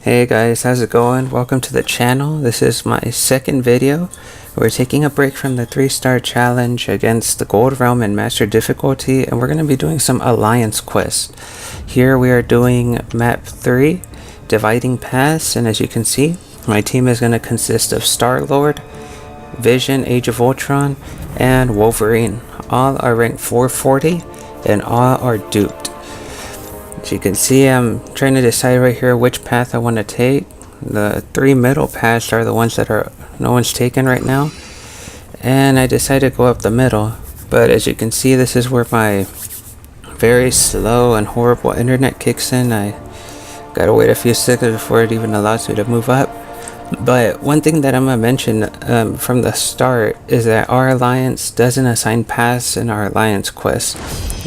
Hey guys, how's it going? Welcome to the channel. This is my second video. We're taking a break from the 3-star challenge against the Gold Realm in Master difficulty, and we're going to be doing some alliance quests. Here we are doing map 3, Dividing Paths, and as you can see, my team is going to consist of Star-Lord, Vision, Age of Ultron, and Wolverine. All are ranked 440 and all are duped. As you can see, I'm trying to decide right here which path I want to take. The 3 middle paths are the ones that no one's taken right now, and I decided to go up the middle. But as you can see, this is where my very slow and horrible internet kicks in. I gotta wait a few seconds before it even allows me to move up. But one thing that I'm gonna mention from the start is that our alliance doesn't assign paths in our alliance quests.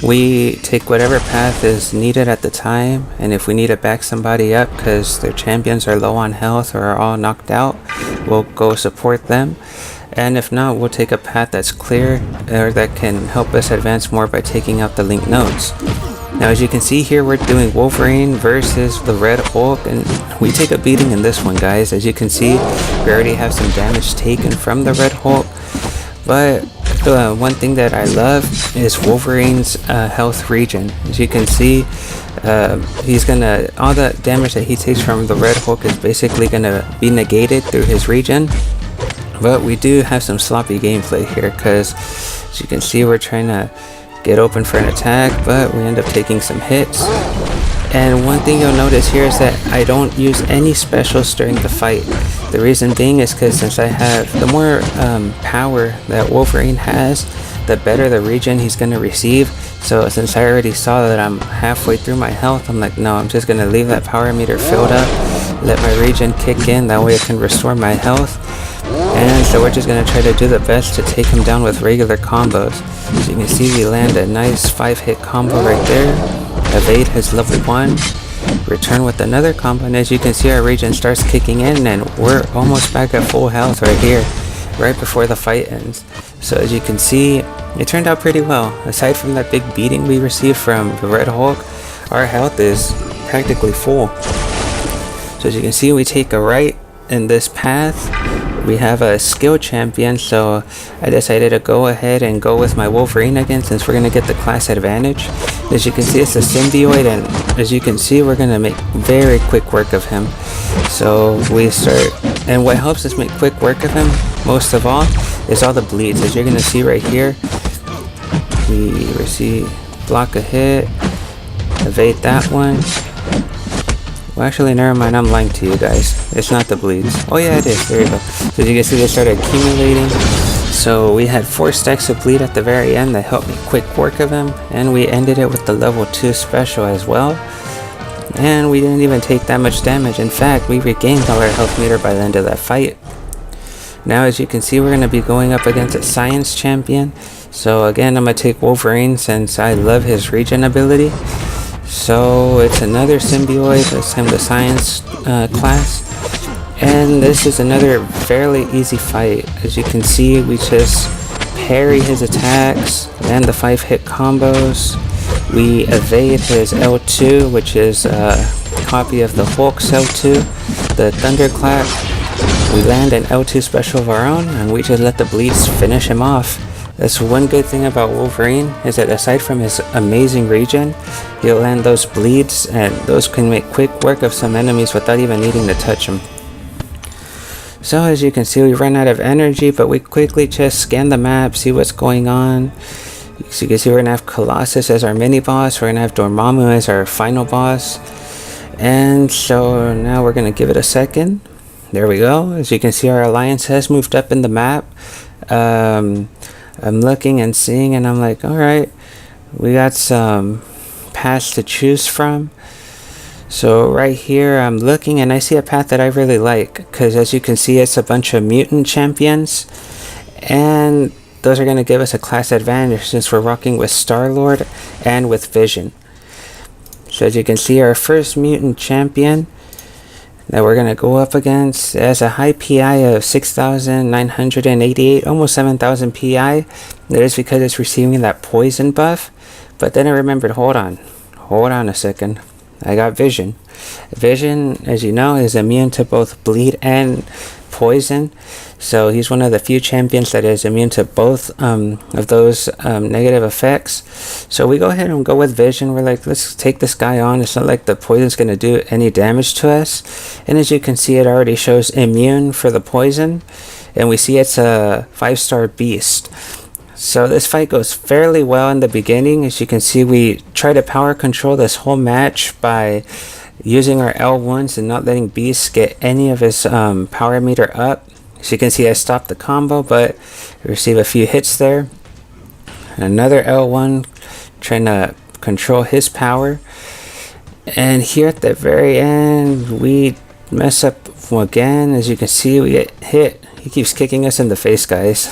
We take whatever path is needed at the time, and if we need to back somebody up because their champions are low on health or are all knocked out, we'll go support them. And if not, we'll take a path that's clear or that can help us advance more by taking out the linked nodes. Now as you can see here, we're doing Wolverine versus the Red Hulk, and we take a beating in this one, guys. As you can see, we already have some damage taken from the Red Hulk, but one thing that I love is Wolverine's health regen. As you can see, all the damage that he takes from the Red Hulk is basically gonna be negated through his regen. But we do have some sloppy gameplay here, because as you can see, we're trying to get open for an attack, but we end up taking some hits. And one thing you'll notice here is that I don't use any specials during the fight. The reason being is because since I have the more power that Wolverine has, the better the regen he's going to receive. So since I already saw that I'm halfway through my health, I'm like, no, I'm just going to leave that power meter filled up, let my regen kick in, that way it can restore my health. And so we're just going to try to do the best to take him down with regular combos. As you can see, we land a nice 5-hit combo right there. Evade his level 1. Return with another combo, and as you can see, our regen starts kicking in, and we're almost back at full health right here, right before the fight ends. So as you can see, it turned out pretty well. Aside from that big beating we received from the Red Hulk, our health is practically full. So as you can see, we take a right in this path. We have a skill champion, so I decided to go ahead and go with my Wolverine again, since we're going to get the class advantage. As you can see, it's a symbiote, and as you can see, we're going to make very quick work of him. So we start, and what helps us make quick work of him most of all is all the bleeds. As you're going to see right here, we receive, block a hit, evade that one. Well, actually, never mind, I'm lying to you guys. It's not the bleeds. Oh yeah, it is. There you go. So as you can see, they started accumulating. So we had 4 stacks of bleed at the very end that helped me quick work of him. And we ended it with the level 2 special as well. And we didn't even take that much damage. In fact, we regained all our health meter by the end of that fight. Now as you can see, we're going to be going up against a science champion. So again, I'm going to take Wolverine since I love his regen ability. So it's another symbiote, this time the science class, and this is another fairly easy fight. As you can see, we just parry his attacks, land the 5-hit combos, we evade his L2, which is a copy of the Hulk's L2, the Thunderclap. We land an L2 special of our own, and we just let the bleeds finish him off. That's one good thing about Wolverine, is that aside from his amazing regen, he'll land those bleeds, and those can make quick work of some enemies without even needing to touch them. So as you can see, we run out of energy, but we quickly just scan the map, see what's going on. So you can see we're going to have Colossus as our mini-boss, we're going to have Dormammu as our final boss. And so now we're going to give it a second. There we go. As you can see, our alliance has moved up in the map. I'm looking and seeing, and I'm like, alright, we got some paths to choose from. So right here, I'm looking, and I see a path that I really like, because as you can see, it's a bunch of mutant champions, and those are going to give us a class advantage since we're rocking with Star-Lord and with Vision. So as you can see, our first mutant champion that we're going to go up against has a high PI of 6,988, almost 7,000 PI. That is because it's receiving that poison buff. But then I remembered, hold on a second. I got Vision. Vision, as you know, is immune to both bleed and poison. So he's one of the few champions that is immune to both of those negative effects. So we go ahead and go with Vision. We're like, let's take this guy on. It's not like the poison's going to do any damage to us. And as you can see, it already shows immune for the poison. And we see it's a 5-star beast. So this fight goes fairly well in the beginning. As you can see, we try to power control this whole match by using our L1s and not letting Beast get any of his power meter up. As you can see, I stopped the combo, but receive a few hits there. Another L1 trying to control his power. And here at the very end, we mess up again. As you can see, we get hit. He keeps kicking us in the face, guys.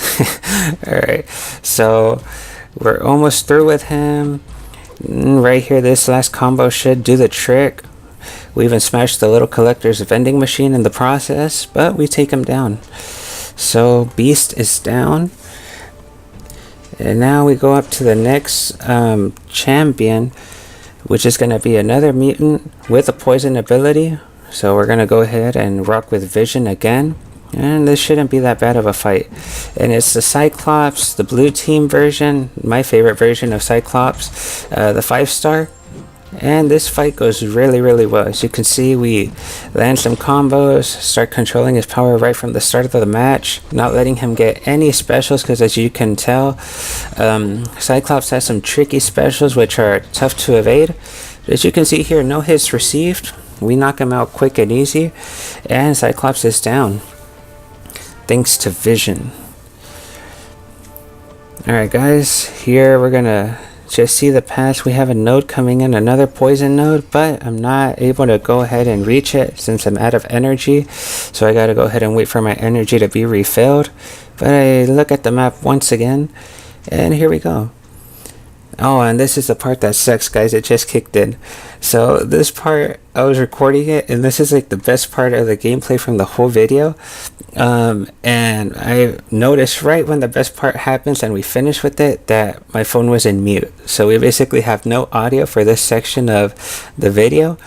Alright, so we're almost through with him. Right here, this last combo should do the trick. We even smashed the little collector's vending machine in the process, but we take him down. So Beast is down. And now we go up to the next champion, which is going to be another mutant with a poison ability. So we're going to go ahead and rock with Vision again. And this shouldn't be that bad of a fight. And it's the Cyclops, the blue team version, my favorite version of Cyclops, the 5-star. And this fight goes really well. As you can see, we land some combos, start controlling his power right from the start of the match, not letting him get any specials, because as you can tell, Cyclops has some tricky specials which are tough to evade. As you can see here, no hits received. We knock him out quick and easy, and Cyclops is down thanks to Vision. Alright guys, here we're gonna just see the pass. We have a node coming in, another poison node, but I'm not able to go ahead and reach it since I'm out of energy. So I gotta go ahead and wait for my energy to be refilled. But I look at the map once again, and here we go. Oh, and this is the part that sucks, guys. It just kicked in. So this part, I was recording it, and this is like the best part of the gameplay from the whole video. And I noticed right when the best part happens and we finish with it that my phone was in mute. So we basically have no audio for this section of the video.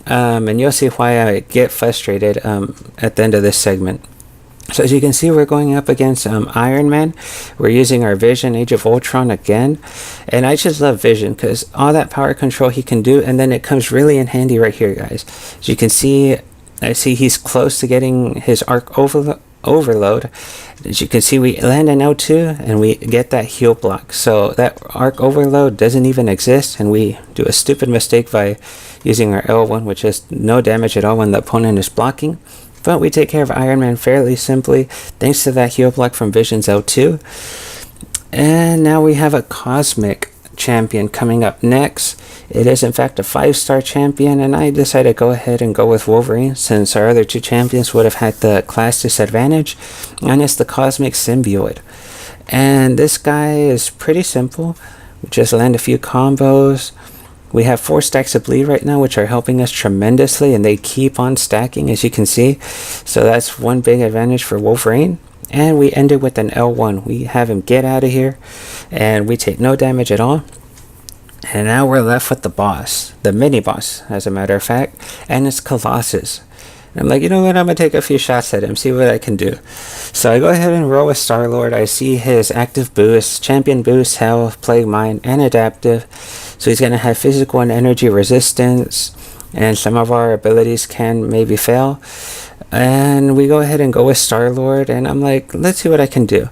And you'll see why I get frustrated at the end of this segment. So as you can see, we're going up against Iron Man. We're using our Vision Age of Ultron again. And I just love Vision because all that power control he can do. And then it comes really in handy right here, guys. As you can see, I see he's close to getting his arc overload. As you can see, we land an L2 and we get that heal block. So that arc overload doesn't even exist. And we do a stupid mistake by using our L1, which is no damage at all when the opponent is blocking. But we take care of Iron Man fairly simply thanks to that heal block from Vision's L2. And now we have a Cosmic champion coming up next. It is in fact a 5-star champion, and I decided to go ahead and go with Wolverine since our other two champions would have had the class disadvantage. And it's the Cosmic Symbiote. And this guy is pretty simple. We just land a few combos. We have 4 stacks of bleed right now, which are helping us tremendously, and they keep on stacking, as you can see. So that's one big advantage for Wolverine. And we ended with an L1. We have him get out of here, and we take no damage at all. And now we're left with the boss, the mini boss, as a matter of fact, and it's Colossus. And I'm like, you know what, I'm going to take a few shots at him, see what I can do. So I go ahead and roll with Star-Lord. I see his active boost, champion boost, health, plague mind, and adaptive. So he's going to have physical and energy resistance, and some of our abilities can maybe fail. And we go ahead and go with Star-Lord, and I'm like, let's see what I can do.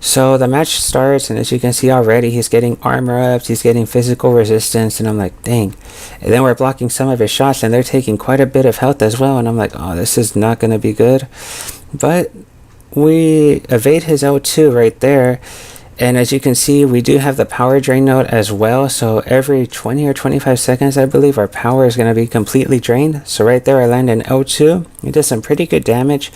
So the match starts, and as you can see already, he's getting armor ups, he's getting physical resistance, and I'm like, dang. And then we're blocking some of his shots, and they're taking quite a bit of health as well, and I'm like, oh, this is not going to be good. But we evade his L2 right there, and as you can see, we do have the power drain node as well, so every 20 or 25 seconds, I believe, our power is going to be completely drained. So right there, I land an L2. It does some pretty good damage,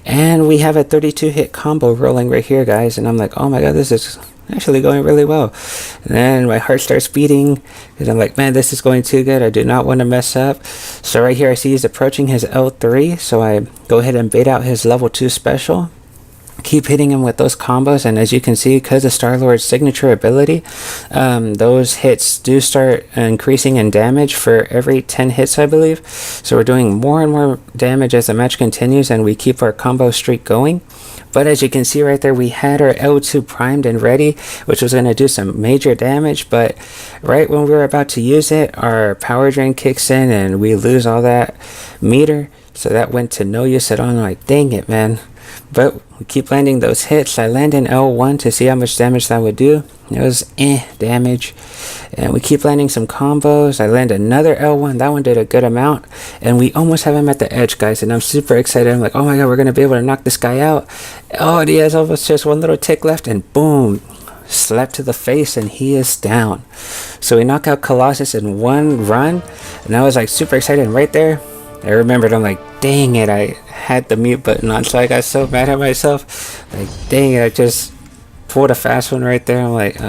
and we have a 32 hit combo rolling right here, guys, and I'm like, oh my god, this is actually going really well. And then my heart starts beating, because I'm like, man, this is going too good. I do not want to mess up. So right here, I see he's approaching his L3, so I go ahead and bait out his level 2 special. keep hitting him with those combos, and as you can see, because of Star-Lord's signature ability, those hits do start increasing in damage for every 10 hits, I believe. So we're doing more and more damage as the match continues, and we keep our combo streak going. But as you can see right there, we had our L2 primed and ready, which was going to do some major damage. But right when we were about to use it, our power drain kicks in and we lose all that meter. So that went to no use at all. I'm like, dang it, man. But we keep landing those hits. I land in L1 to see how much damage that would do. It was damage. And we keep landing some combos. I land another L1. That one did a good amount. And we almost have him at the edge, guys. And I'm super excited. I'm like, oh my god, we're going to be able to knock this guy out. Oh, and he has almost just one little tick left. And boom, slap to the face. And he is down. So we knock out Colossus in one run. And I was like super excited. And right there, I remembered, I'm like, dang it, I had the mute button on, so I got so mad at myself. Like, dang it, I just pulled a fast one right there. I'm like,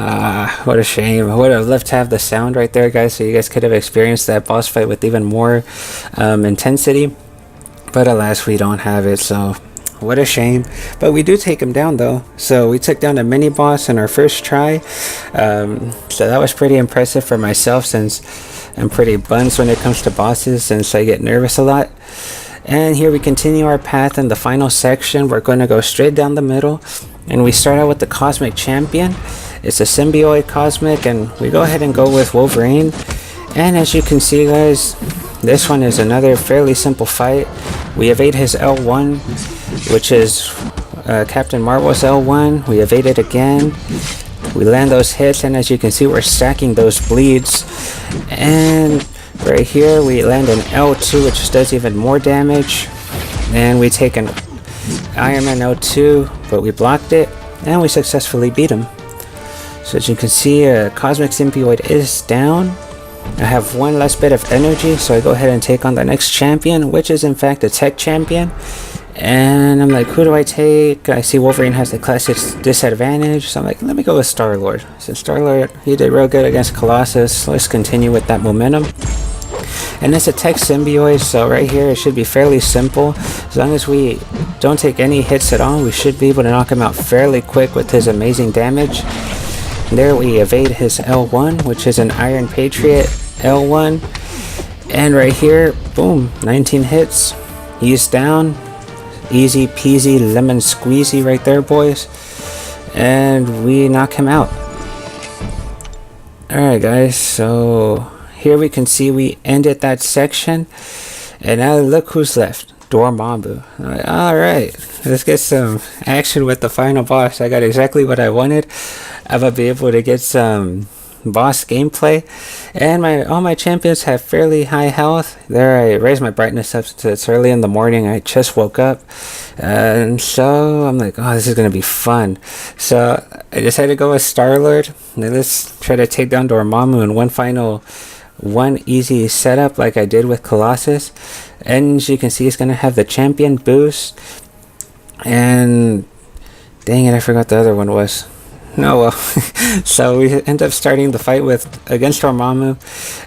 what a shame. I would have loved to have the sound right there, guys, so you guys could have experienced that boss fight with even more intensity. But alas, we don't have it, so what a shame. But we do take him down, though. So we took down a mini boss in our first try. So that was pretty impressive for myself, since I'm pretty buns when it comes to bosses, since I get nervous a lot. And here we continue our path in the final section. We're going to go straight down the middle, and we start out with the Cosmic Champion. It's a symbiote Cosmic, and we go ahead and go with Wolverine. And as you can see, guys, this one is another fairly simple fight. We evade his L1, which is Captain Marvel's L1. We evade it again. We land those hits, and as you can see, we're stacking those bleeds. And right here, we land an L2, which does even more damage. And we take an Iron Man L2, but we blocked it, and we successfully beat him. So as you can see, Cosmic Symbiote is down. I have one last bit of energy, so I go ahead and take on the next champion, which is in fact a tech champion. And I'm like, who do I take? I see Wolverine has the classic disadvantage, so I'm like, let me go with Star-Lord. Since Star-Lord, he did real good against Colossus, let's continue with that momentum. And it's a tech symbiote, so right here it should be fairly simple. As long as we don't take any hits at all, we should be able to knock him out fairly quick with his amazing damage. And there we evade his L1, which is an Iron Patriot L1. And right here, boom, 19 hits. He's down. Easy peasy lemon squeezy right there, boys. And we knock him out. Alright, guys, so here we can see we ended that section. And now look who's left. Dormammu. Alright, let's get some action with the final boss. I got exactly what I wanted. I'm gonna be able to get some boss gameplay, and all my champions have fairly high health. There, I raised my brightness up to it's early in the morning. I just woke up, and so I'm like, oh, this is gonna be fun. So I decided to go with Star-Lord. Now let's try to take down Dormammu in one easy setup like I did with Colossus. And as you can see, it's gonna have the champion boost, and dang it, I forgot the other one was. No, well, so we end up starting the fight against Dormammu,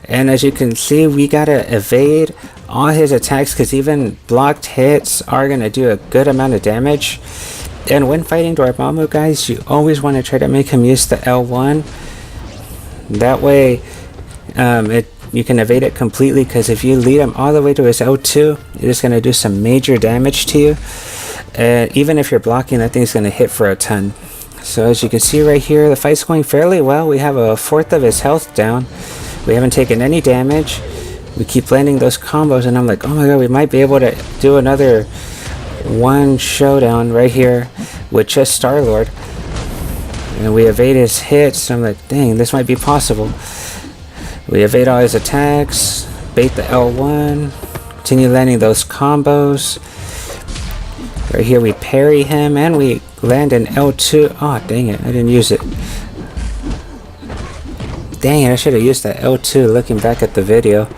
and as you can see, we gotta evade all his attacks, because even blocked hits are gonna do a good amount of damage. And when fighting Dormammu, guys, you always want to try to make him use the L1. That way, you can evade it completely, because if you lead him all the way to his L2, it's gonna do some major damage to you. Even if you're blocking, that thing's gonna hit for a ton. So as you can see right here, the fight's going fairly well. We have a fourth of his health down. We haven't taken any damage. We keep landing those combos, and I'm like, oh my god, we might be able to do another one showdown right here with just Star-Lord. And we evade his hits. I'm like, dang, this might be possible. We evade all his attacks, bait the L1, continue landing those combos. Right here we parry him, and we land an L2. Oh, dang it, I didn't use it. Dang it, I should have used that L2 looking back at the video.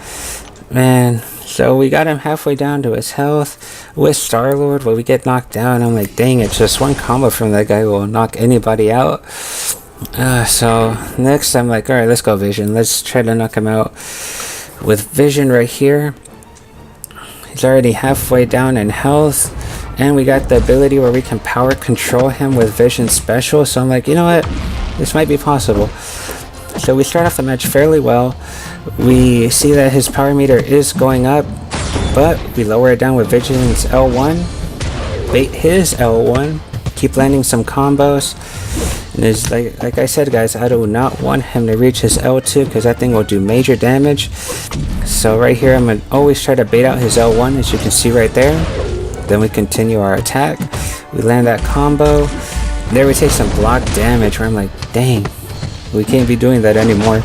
Man, so we got him halfway down to his health with Star-Lord, but we get knocked down. I'm like, dang it, just one combo from that guy will knock anybody out. So next I'm like, alright, let's go Vision. Let's try to knock him out with Vision right here. He's already halfway down in health, and we got the ability where we can power control him with vision special. So I'm like, you know what, this might be possible. So we start off the match fairly well. We see that his power meter is going up, but we lower it down with Vision's L1, bait his L1, keep landing some combos. And it's like I said, guys, I do not want him to reach his L2 because that thing will do major damage. So right here, I'm going to always try to bait out his L1, as you can see right there. Then we continue our attack. We land that combo. There we take some block damage where I'm like, dang, we can't be doing that anymore.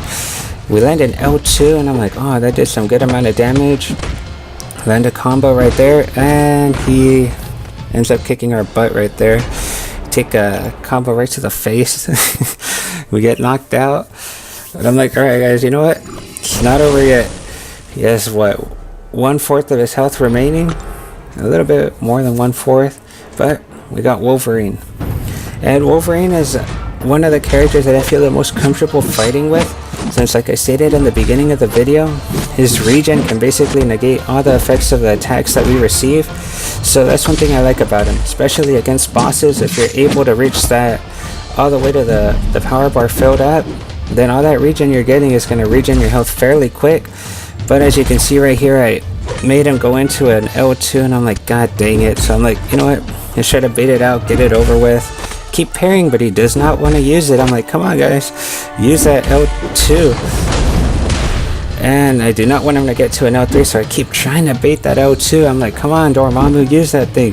We land an L2 and I'm like, oh, that did some good amount of damage. Land a combo right there, and he ends up kicking our butt right there. Take a combo right to the face. We get knocked out. But I'm like, alright guys, you know what? It's not over yet. He has what, 1/4 of his health remaining? A little bit more than 1/4. But we got Wolverine. And Wolverine is one of the characters that I feel the most comfortable fighting with, since like I stated in the beginning of the video, his regen can basically negate all the effects of the attacks that we receive. So that's one thing I like about him, especially against bosses. If you're able to reach that all the way to the power bar filled up, then all that regen you're getting is going to regen your health fairly quick. But as you can see right here, I made him go into an L2 and I'm like, god dang it. So I'm like, you know what, just try to bait it out, get it over with. Keep parrying, but he does not want to use it. I'm like, come on guys, use that L2. And I do not want him to get to an L3, so I keep trying to bait that L2. I'm like, come on Dormammu, use that thing.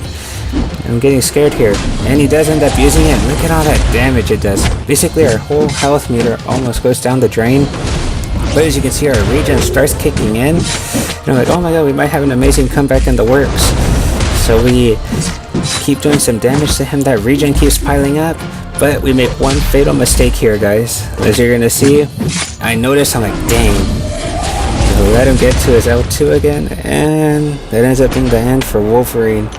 I'm getting scared here. And he does end up using it. Look at all that damage it does. Basically our whole health meter almost goes down the drain. But as you can see, our regen starts kicking in. And I'm like, oh my god, we might have an amazing comeback in the works. So we keep doing some damage to him. That regen keeps piling up, but we make one fatal mistake here, guys. As you're gonna see, I notice, I'm like, dang, so let him get to his L2 again, and that ends up being the end for Wolverine.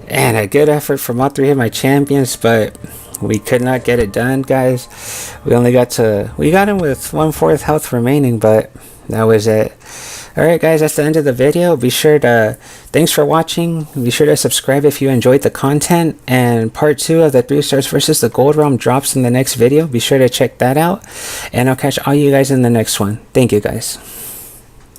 And a good effort from all three of my champions, but we could not get it done, guys. We got him with 1/4 health remaining, but that was it. Alright guys, that's the end of the video. Be sure to, thanks for watching. Be sure to subscribe if you enjoyed the content. And part 2 of the 3 stars versus the gold realm drops in the next video. Be sure to check that out. And I'll catch all you guys in the next one. Thank you guys.